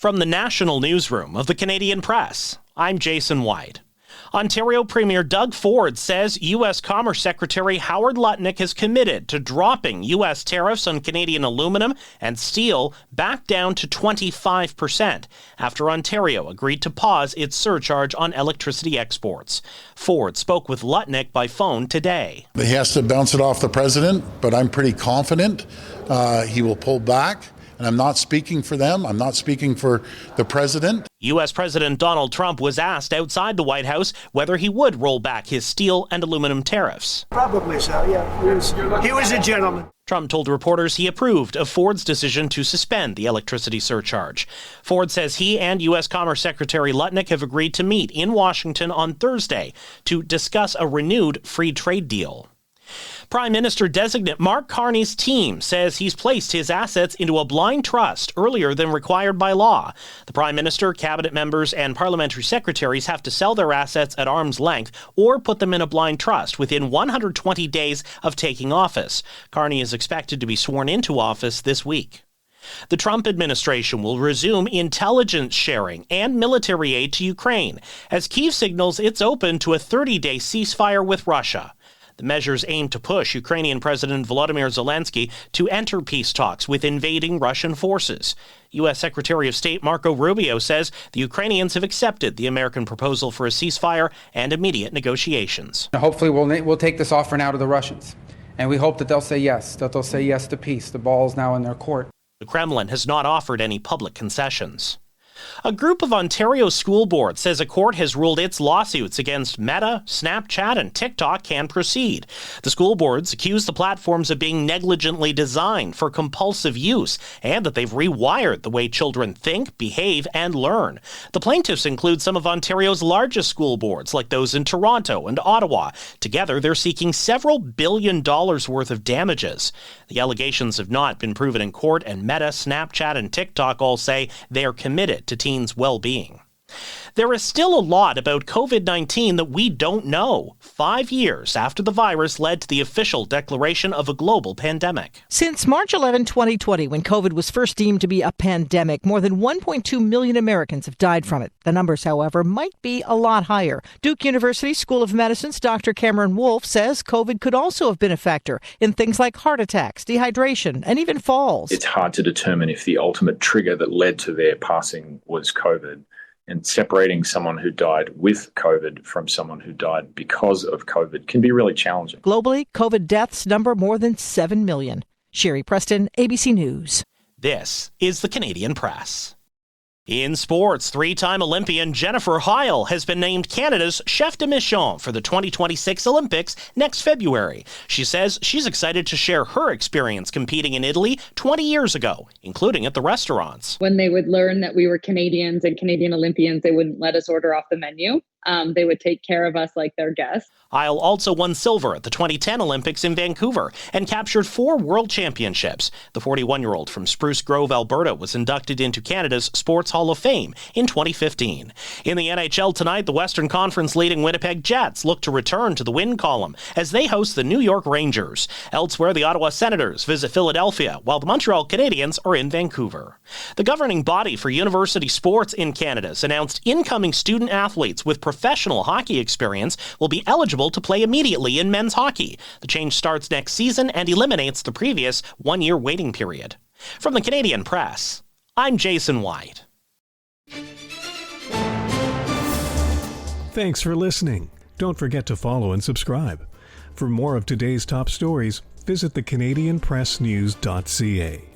From the National Newsroom of the Canadian Press, I'm Jason White. Ontario Premier Doug Ford says U.S. Commerce Secretary Howard Lutnick has committed to dropping U.S. tariffs on Canadian aluminum and steel back down to 25% after Ontario agreed to pause its surcharge on electricity exports. Ford spoke with Lutnick by phone today. He has to bounce it off the president, but I'm pretty confident he will pull back. And I'm not speaking for them. I'm not speaking for the president. U.S. President Donald Trump was asked outside the White House whether he would roll back his steel and aluminum tariffs. Probably so, yeah. He was a gentleman. Trump told reporters he approved of Ford's decision to suspend the electricity surcharge. Ford says he and U.S. Commerce Secretary Lutnick have agreed to meet in Washington on Thursday to discuss a renewed free trade deal. Prime Minister-designate Mark Carney's team says he's placed his assets into a blind trust earlier than required by law. The Prime Minister, cabinet members, and parliamentary secretaries have to sell their assets at arm's length or put them in a blind trust within 120 days of taking office. Carney is expected to be sworn into office this week. The Trump administration will resume intelligence sharing and military aid to Ukraine as Kyiv signals it's open to a 30-day ceasefire with Russia. The measures aim to push Ukrainian President Volodymyr Zelensky to enter peace talks with invading Russian forces. U.S. Secretary of State Marco Rubio says the Ukrainians have accepted the American proposal for a ceasefire and immediate negotiations. Hopefully we'll take this offer now to the Russians, and we hope that they'll say yes to peace. The ball is now in their court. The Kremlin has not offered any public concessions. A group of Ontario school boards says a court has ruled its lawsuits against Meta, Snapchat, and TikTok can proceed. The school boards accuse the platforms of being negligently designed for compulsive use and that they've rewired the way children think, behave, and learn. The plaintiffs include some of Ontario's largest school boards, like those in Toronto and Ottawa. Together, they're seeking several $1 billion worth of damages. The allegations have not been proven in court, and Meta, Snapchat, and TikTok all say they are committed to teens' well-being. There is still a lot about COVID-19 that we don't know, 5 years after the virus led to the official declaration of a global pandemic. Since March 11, 2020, when COVID was first deemed to be a pandemic, more than 1.2 million Americans have died from it. The numbers, however, might be a lot higher. Duke University School of Medicine's Dr. Cameron Wolfe says COVID could also have been a factor in things like heart attacks, dehydration, and even falls. It's hard to determine if the ultimate trigger that led to their passing was COVID. And separating someone who died with COVID from someone who died because of COVID can be really challenging. Globally, COVID deaths number more than 7 million. Sherry Preston, ABC News. This is the Canadian Press. In sports, three-time Olympian Jennifer Heil has been named Canada's chef de mission for the 2026 Olympics next February. She says she's excited to share her experience competing in Italy 20 years ago, including at the restaurants. When they would learn that we were Canadians and Canadian Olympians, they wouldn't let us order off the menu. They would take care of us like their guests. Heil also won silver at the 2010 Olympics in Vancouver and captured 4 world championships. The 41-year-old from Spruce Grove, Alberta, was inducted into Canada's Sports Hall of Fame in 2015. In the NHL tonight, the Western Conference leading Winnipeg Jets look to return to the win column as they host the New York Rangers. Elsewhere, the Ottawa Senators visit Philadelphia, while the Montreal Canadiens are in Vancouver. The governing body for university sports in Canada has announced incoming student athletes with professional hockey experience will be eligible to play immediately in men's hockey. The change starts next season and eliminates the previous one-year waiting period. From the Canadian Press, I'm Jason White. Thanks for listening. Don't forget to follow and subscribe. For more of today's top stories, visit thecanadianpressnews.ca.